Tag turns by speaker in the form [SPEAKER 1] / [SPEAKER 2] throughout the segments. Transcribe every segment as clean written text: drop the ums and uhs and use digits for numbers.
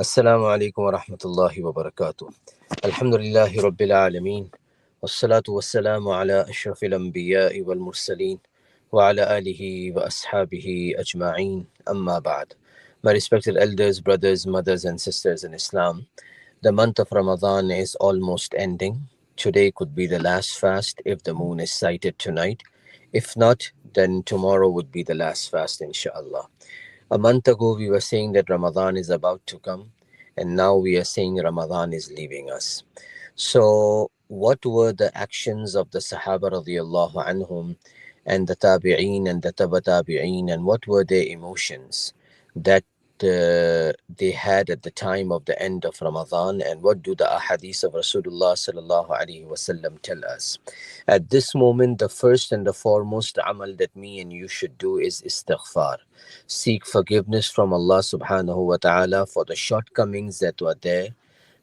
[SPEAKER 1] Assalamu alaikum wa rahmatullahi wa barakatuh. Alhamdulillahi rabbil alameen. Wassalatu wassalamu ala ashrafil anbiya'i wal mursaleen wa ala alihi wa ashabihi ajma'een. Amma ba'd. My respected elders, brothers, mothers and sisters in Islam, the month of Ramadan is almost ending. Today could be the last fast if the moon is sighted tonight. If not, then tomorrow would be the last fast, inshallah. A month ago, we were saying that Ramadan is about to come, and now we are saying Ramadan is leaving us. So, what were the actions of the Sahaba radiallahu anhum and the Tabi'een and the Taba Tabi'een, and what were their emotions that they had at the time of the end of Ramadan, and what do the ahadith of Rasulullah sallallahu alaihi wasallam tell us? At this moment, the first and the foremost amal that me and you should do is istighfar. Seek forgiveness from Allah subhanahu wa ta'ala for the shortcomings that were there,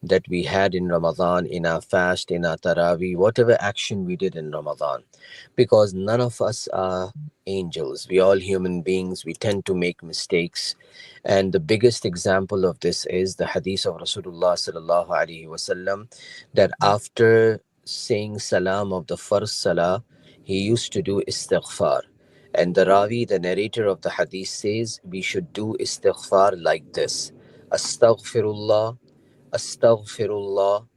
[SPEAKER 1] that we had in Ramadan, in our fast, in our Taraweeh, whatever action we did in Ramadan. Because none of us are angels. We all human beings. We tend to make mistakes. And the biggest example of this is the hadith of Rasulullah sallallahu alaihi wasallam, that after saying salam of the first salah, he used to do istighfar. And the Rawi, the narrator of the hadith, says we should do istighfar like this: Astaghfirullah, Astaghfirullah,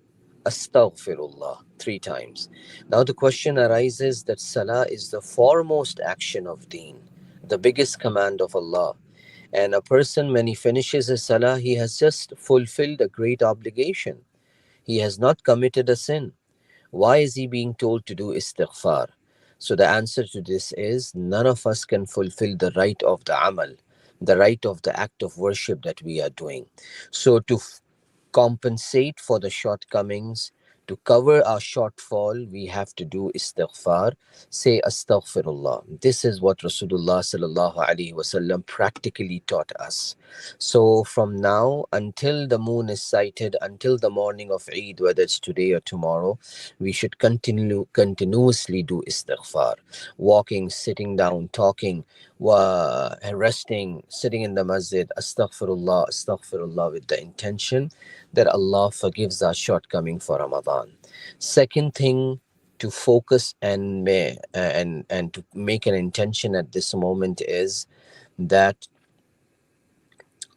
[SPEAKER 1] Astaghfirullah, 3 times. Now the question arises that Salah is the foremost action of Deen, the biggest command of Allah. And a person, when he finishes his Salah, he has just fulfilled a great obligation. He has not committed a sin. Why is he being told to do istighfar? So the answer to this is none of us can fulfill the right of the amal, the right of the act of worship that we are doing. So to compensate for the shortcomings, to cover our shortfall, we have to do istighfar, say astaghfirullah. This is what Rasulullah sallallahu alaihi wasallam practically taught us. So from now until the moon is sighted, until the morning of Eid, whether it's today or tomorrow, we should continuously do istighfar. Walking, sitting down, talking, resting, sitting in the masjid, astaghfirullah, astaghfirullah, with the intention that Allah forgives our shortcoming for Ramadan. Second thing to focus and to make an intention at this moment is that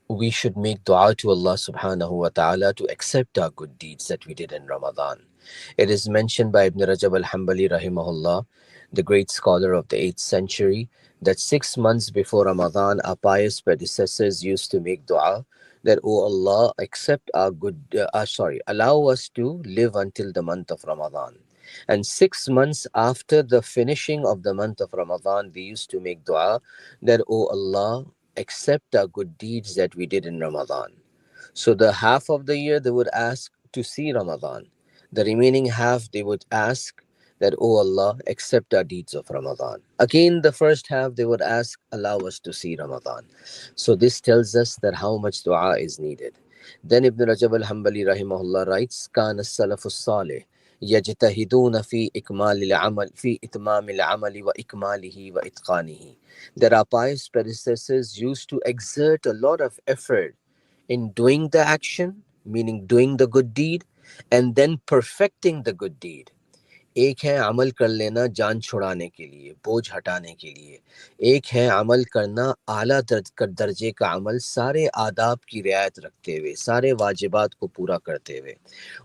[SPEAKER 1] we should make dua to Allah subhanahu wa ta'ala to accept our good deeds that we did in Ramadan. It is mentioned by Ibn Rajab al-Hanbali rahimahullah, the great scholar of the 8th century, that 6 months before Ramadan, our pious predecessors used to make dua that, "Oh Allah, accept our allow us to live until the month of Ramadan." And 6 months after the finishing of the month of Ramadan, they used to make dua that, "Oh Allah, accept our good deeds that we did in Ramadan." So the half of the year they would ask to see Ramadan. The remaining half they would ask that, "Oh Allah, accept our deeds of Ramadan." Again, the first half they would ask, "Allow us to see Ramadan." So this tells us that how much dua is needed. Then Ibn Rajab al-Hanbali rahimahullah writes, "Kana as-salafus salih يجتهدون في إكمال العمل في إتمام العمل وإكماله وإتقانه." That our pious predecessors used to exert a lot of effort in doing the action, meaning doing the good deed, and then perfecting the good deed. एक है अमल कर लेना जान छुड़ाने के लिए, बोझ हटाने के लिए. एक है अमल करना आला दर्जे का अमल, सारे आदाब की रियायत रखते हुए, सारे वाजिबात को पूरा करते हुए.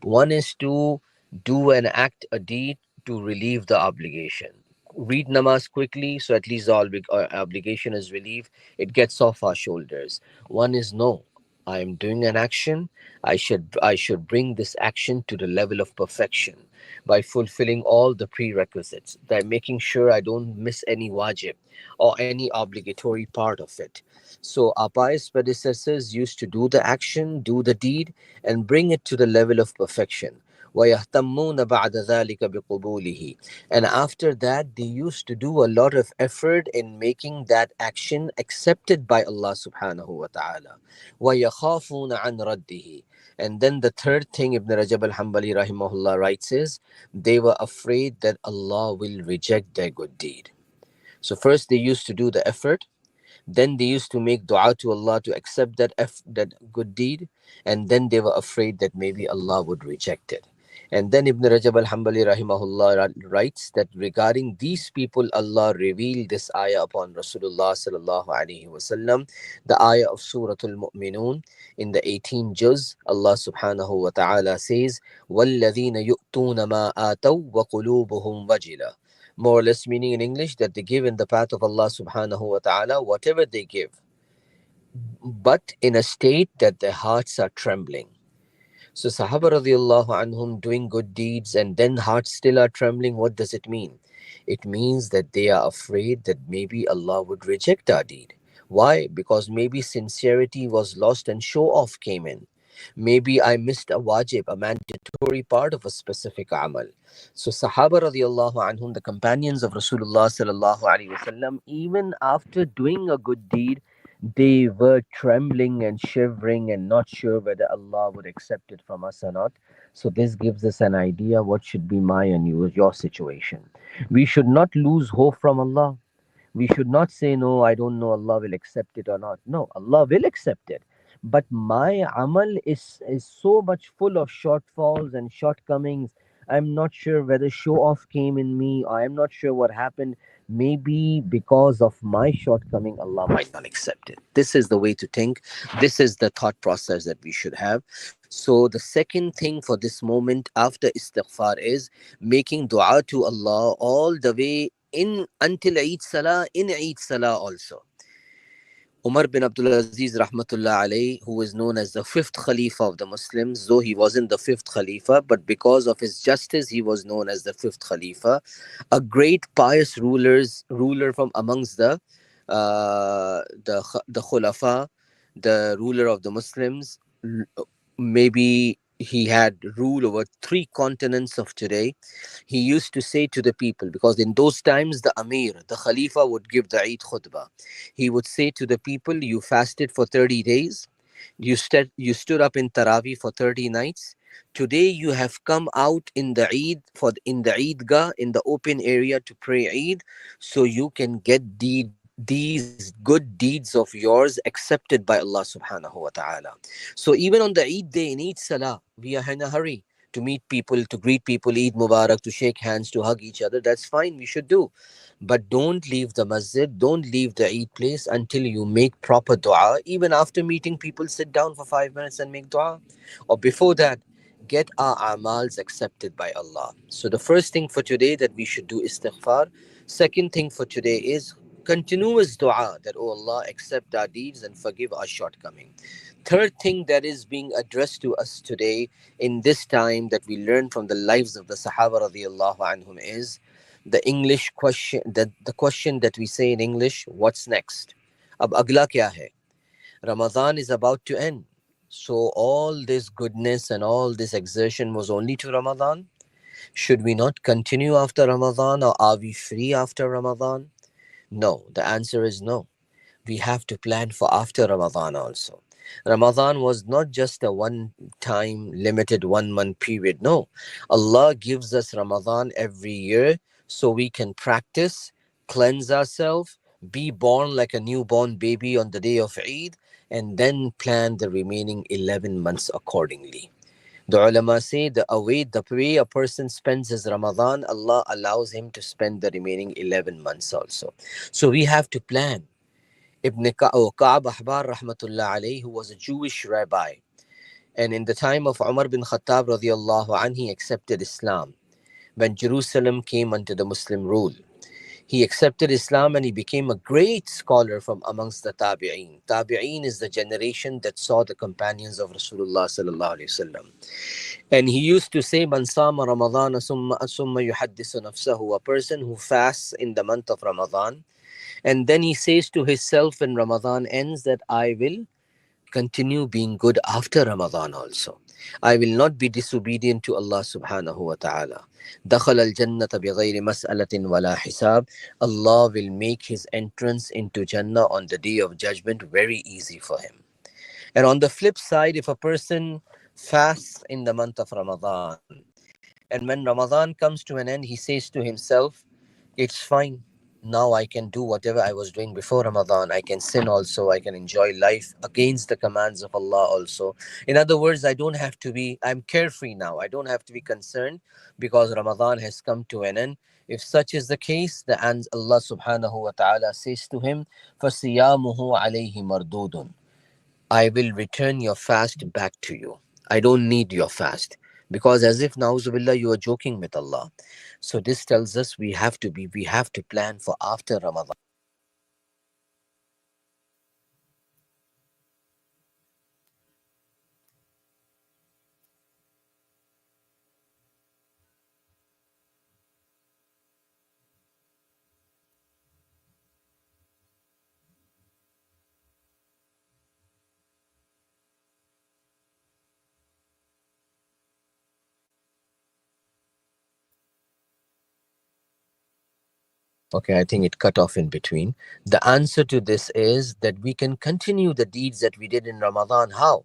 [SPEAKER 1] One is to do and act a deed to relieve the obligation. Read namaz quickly, so at least the obligation is relieved. It gets off our shoulders. One is no. I am doing an action. I should bring this action to the level of perfection by fulfilling all the prerequisites, by making sure I don't miss any wajib or any obligatory part of it. So our pious predecessors used to do the action, do the deed, and bring it to the level of perfection. وَيَهْتَمُّونَ بَعْدَ ذَلِكَ بِقُبُولِهِ. And after that, they used to do a lot of effort in making that action accepted by Allah subhanahu wa ta'ala. وَيَخَافُونَ عَنْ رَدِّهِ. And then the third thing Ibn Rajab al-Hanbali rahimahullah writes is, they were afraid that Allah will reject their good deed. So first they used to do the effort, Then they used to make dua to Allah to accept that good deed, and then they were afraid that maybe Allah would reject it. And then Ibn Rajab al-Hambali rahimahullah writes that regarding these people, Allah revealed this ayah upon Rasulullah sallallahu alaihi wasallam, the ayah of Surah Al-Mu'minun in the 18th juz. Allah subhanahu wa ta'ala says, وَالَّذِينَ يُؤْتُونَ مَا آتَوْا وَقُلُوبُهُمْ وَجِلَةٌ. More or less meaning in English that they give in the path of Allah subhanahu wa ta'ala whatever they give, but in a state that their hearts are trembling. So Sahaba radiallahu anhum doing good deeds and then hearts still are trembling, what does it mean? It means that they are afraid that maybe Allah would reject our deed. Why? Because maybe sincerity was lost and show off came in. Maybe I missed a wajib, a mandatory part of a specific amal. So Sahaba radiallahu anhum, the companions of Rasulullah sallallahu alaihi wasallam, even after doing a good deed, they were trembling and shivering and not sure whether Allah would accept it from us or not. So this gives us an idea what should be my and your situation. We should not lose hope from Allah. We should not say, no, I don't know Allah will accept it or not. No, Allah will accept it. But my amal is so much full of shortfalls and shortcomings. I'm not sure whether show off came in me, or I'm not sure what happened. Maybe because of my shortcoming, Allah might not accept it. This is the way to think. This is the thought process that we should have. So, the second thing for this moment after istighfar is making dua to Allah all the way in until Eid Salah, in Eid Salah also. Umar bin Abdul Aziz rahmatullah alayh, who was known as the fifth Khalifa of the Muslims, though he wasn't the fifth Khalifa, but because of his justice, he was known as the fifth Khalifa. A great pious ruler from amongst the Khulafa, the ruler of the Muslims. Maybe he had rule over 3 continents of today. He used to say to the people, because in those times the Amir, the Khalifa, would give the Eid khutbah. He would say to the people, you fasted for 30 days, you stood up in Taraweeh for 30 nights. Today you have come out in the Eidgah, in the open area, to pray Eid, so you can get these good deeds of yours accepted by Allah subhanahu wa ta'ala. So even on the Eid day in Eid Salah, we are in a hurry to meet people, to greet people, Eid Mubarak, to shake hands, to hug each other. That's fine, we should do. But don't leave the masjid, don't leave the Eid place until you make proper dua. Even after meeting people, sit down for 5 minutes and make dua. Or before that, get our amals accepted by Allah. So the first thing for today that we should do istighfar. Second thing for today is continuous dua that, oh Allah, accept our deeds and forgive our shortcoming. Third thing that is being addressed to us today in this time that we learn from the lives of the Sahaba radiallahu anhum is the English question, the question that we say in English, what's next? Ab agla kya hai? Ramadan is about to end. So all this goodness and all this exertion was only to Ramadan? Should we not continue after Ramadan, or are we free after Ramadan? No, the answer is no. We have to plan for after Ramadan also. Ramadan was not just a one time limited 1 month period. No, Allah gives us Ramadan every year so we can practice, cleanse ourselves, be born like a newborn baby on the day of Eid, and then plan the remaining 11 months accordingly. The ulama say the way a person spends his Ramadan, Allah allows him to spend the remaining 11 months also. So we have to plan. Ka'ab Ahbar rahmatullah alayhi, who was a Jewish rabbi, and in the time of Umar bin Khattab radiallahu anh, he accepted Islam. When Jerusalem came under the Muslim rule, he accepted Islam and he became a great scholar from amongst the Tabi'een. Tabi'een is the generation that saw the companions of Rasulullah sallallahu alayhi wasallam. And he used to say, Man sama Ramadan summa yuhaddisu nafsahu, a person who fasts in the month of Ramadan, and then he says to himself when Ramadan ends that I will continue being good after Ramadan also. I will not be disobedient to Allah subhanahu wa ta'ala. دخل الجنة بغير مسألة ولا حساب. Allah will make his entrance into Jannah on the day of judgment very easy for him. And on the flip side, if a person fasts in the month of Ramadan, and when Ramadan comes to an end, he says to himself, it's fine. Now I can do whatever I was doing before Ramadan. I can sin also. I can enjoy life against the commands of Allah also. In other words, I'm carefree now. I don't have to be concerned because Ramadan has come to an end. If such is the case, Allah subhanahu wa ta'ala says to him, فَصِيَامُهُ عَلَيْهِ مَرْدُودٌ. I will return your fast back to you. I don't need your fast. Because as if, na'uzubillah, you are joking with Allah. So this tells us we have to plan for after Ramadan. Okay, I think it cut off in between. The answer to this is that we can continue the deeds that we did in Ramadan. How?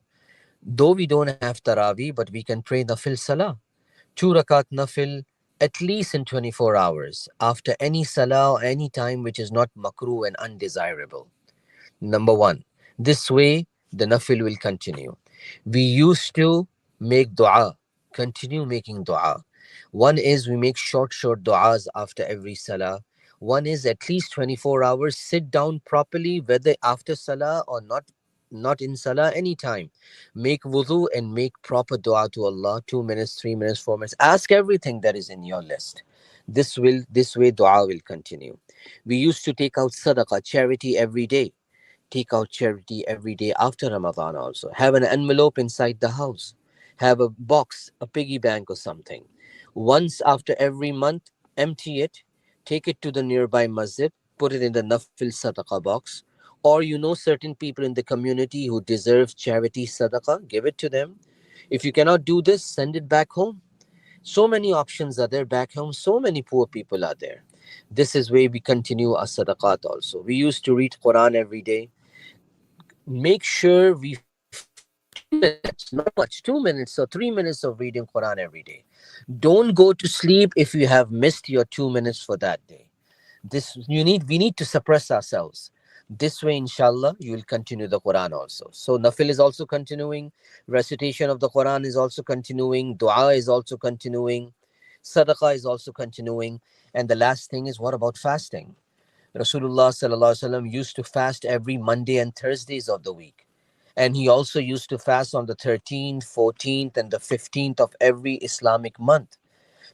[SPEAKER 1] Though we don't have Taraweeh, but we can pray Nafil Salah. 2 rakat Nafil at least in 24 hours after any Salah or any time which is not makruh and undesirable. Number one, this way the nafil will continue. We used to make dua, continue making dua. One is we make short duas after every salah. One is at least 24 hours, sit down properly, whether after salah or not in salah, anytime. Make wudu and make proper dua to Allah, 2 minutes, 3 minutes, 4 minutes. Ask everything that is in your list. This way dua will continue. We used to take out sadaqah, charity every day. Take out charity every day after Ramadan also. Have an envelope inside the house. Have a box, a piggy bank or something. Once after every month, empty it, take it to the nearby masjid, put it in the Nafil Sadaqah box. Or you know certain people in the community who deserve charity sadaqah, give it to them. If you cannot do this, send it back home. So many options are there back home, so many poor people are there. This is where we continue our sadaqat also. We used to read Quran every day. Make sure we fast 2 minutes, not much, 2 minutes or 3 minutes of reading Quran every day. Don't go to sleep if you have missed your 2 minutes for that day. We need to suppress ourselves. This way, inshallah, you will continue the Quran also. So Nafil is also continuing, recitation of the Quran is also continuing, dua is also continuing, sadaqah is also continuing. And the last thing is, what about fasting? Rasulullah sallallahu alaihi wasallam used to fast every Monday and Thursdays of the week. And he also used to fast on the 13th, 14th, and the 15th of every Islamic month.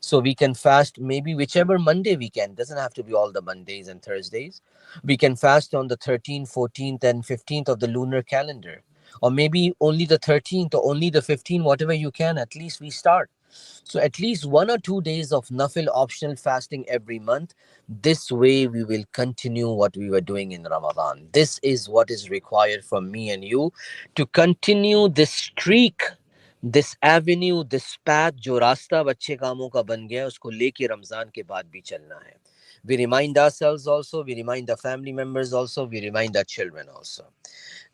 [SPEAKER 1] So we can fast maybe whichever Monday we can. Doesn't have to be all the Mondays and Thursdays. We can fast on the 13th, 14th, and 15th of the lunar calendar. Or maybe only the 13th or only the 15th, whatever you can. At least we start. So at least 1 or 2 days of Nafil optional fasting every month. This way we will continue what we were doing in Ramadan. This is what is required from me and you to continue this streak, this avenue, this path जो रास्ता अच्छे कामों का बन गया उसको लेके रमजान के बाद भी चलना है. We remind ourselves also, we remind our family members also, we remind our children also.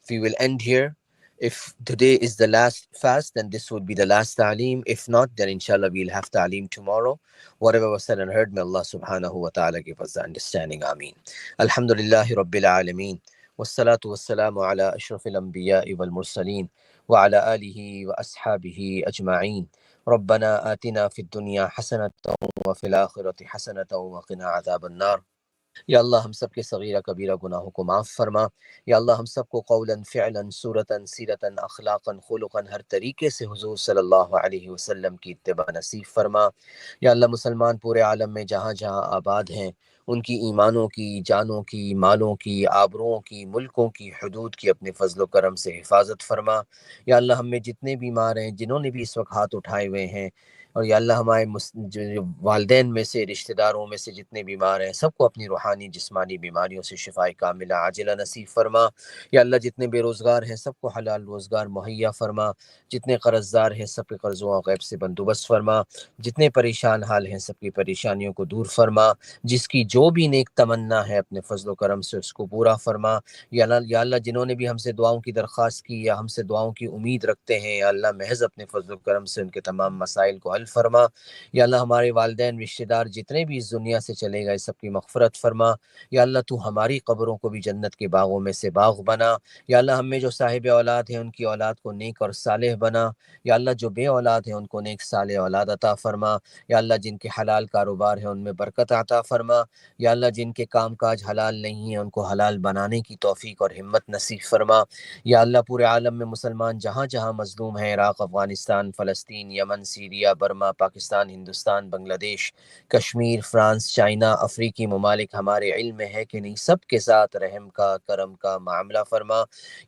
[SPEAKER 1] We will end here. If today is the last fast, then this would be the last ta'aleem. If not, then inshallah we'll have ta'aleem tomorrow. Whatever was said and heard, may Allah subhanahu wa ta'ala give us the understanding. Ameen. Alhamdulillahi Rabbil Alameen. والصلاة والسلام على أشرف الأنبياء والمرسلين وعلى آله وأصحابه أجمعين. ربنا آتنا في الدنيا حسنة وفي الآخرة حسنة وقنا عذاب النار. या अल्लाह हम सब के सगीरा कबीरा गुनाहों को माफ़ फरमा. या अल्लाह हम सब को कौलन फ़िअलन सूरतन सीरतन अखलाक़न खुलुक़न हर तरीके से हुज़ूर सल्लल्लाहु अलैहि वसल्लम की इत्तिबा नसीब फरमा. या अल्लाह मुसलमान पूरे आलम में जहाँ जहाँ आबाद हैं उनकी ईमानों की, जानों की, मालों की, आबरुओं की, मुल्कों की, हुदूद की अपने फ़ज़ल व करम से हिफाजत फरमा. या अल्लाह हम में जितने बीमार हैं, जिन्होंने भी इस वक्त हाथ उठाए हुए हैं, और या अल्लाह हमारे जो वालदैन में से, रिश्तेदारों में से जितने बीमार हैं, सबको अपनी रूहानी जिस्मानी बीमारियों से शिफाए कामिला आजिला नसीब फरमा. या अल्लाह जितने बेरोज़गार हैं सबको हलाल रोज़गार मुहैया फरमा. जितने कर्ज़दार हैं सबके कर्ज़ों और गैब से बंदोबस्त फरमा. जितने परेशान हाल हैं सबकी परेशानियों को दूर फरमा. जिसकी جو بھی نیک تمنا ہے اپنے فضل و کرم سے اس کو پورا فرما۔ یا اللہ جنہوں نے بھی ہم سے دعاؤں کی درخواست کی یا ہم سے دعاؤں کی امید رکھتے ہیں، یا اللہ محض اپنے فضل و کرم سے ان کے تمام مسائل کو حل فرما۔ یا اللہ ہمارے والدین رشتہ دار جتنے بھی اس دنیا سے چلے گئے سب کی مغفرت فرما۔ یا اللہ تو ہماری قبروں کو بھی جنت کے باغوں میں سے باغ بنا۔ یا اللہ ہم میں جو صاحب اولاد ہیں ان کی اولاد کو نیک اور صالح بنا۔ یا اللہ جو بے اولاد ہیں ان کو نیک صالح اولاد عطا فرما۔ یا اللہ جن کے حلال کاروبار ہیں ان میں برکت عطا فرما۔ یا اللہ جن کے کام کاج حلال نہیں ہیں ان کو حلال بنانے کی توفیق اور ہمت نصیب فرما۔ یا اللہ پورے عالم میں مسلمان جہاں جہاں مظلوم ہیں، عراق، افغانستان، فلسطین، یمن، سیریا، برما، پاکستان، ہندوستان، بنگلہ دیش، کشمیر، فرانس، چائنا، افریقی ممالک، ہمارے علم میں ہے کہ نہیں، سب کے ساتھ رحم کا، کرم کا معاملہ فرما۔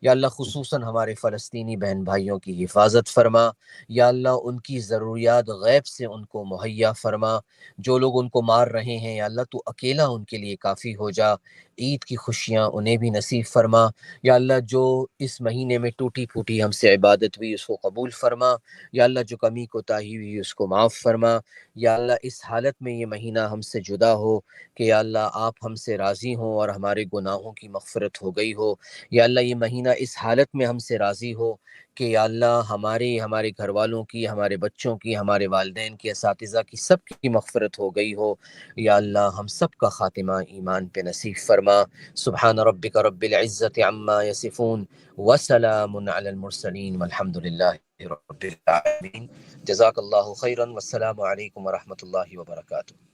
[SPEAKER 1] یا اللہ خصوصاً ہمارے فلسطینی بہن بھائیوں کی حفاظت فرما۔ یا اللہ ان کی ضروریات غیب سے ان کو مہیا فرما۔ جو لوگ ان کو مار رہے ہیں یا اللہ تو اکیلا ان کے لیے کافی ہو جا۔ عید کی خوشیاں انہیں بھی نصیب فرما۔ یا اللہ جو اس مہینے میں ٹوٹی پھوٹی ہم سے عبادت ہوئی اس کو قبول فرما۔ یا اللہ جو کمی کوتاہی ہوئی اس کو معاف فرما۔ یا اللہ اس حالت میں یہ مہینہ ہم سے جدا ہو کہ یا اللہ آپ ہم سے راضی ہوں اور ہمارے گناہوں کی مغفرت ہو گئی ہو۔ یا اللہ یہ مہینہ اس حالت میں ہم سے راضی ہو کہ یا اللہ ہمارے گھر والوں کی، ہمارے بچوں کی، ہمارے والدین کی، اساتذہ کی، سب کی مغفرت ہو گئی ہو۔ یا اللہ ہم سب کا خاتمہ ایمان پہ نصیب فرما۔ سبحان ربک رب العزت عما یصفون وسلام علی المرسلین والحمد للہ رب العالمین۔ جزاک اللہ خیرا والسلام علیکم ورحمۃ اللہ وبرکاتہ۔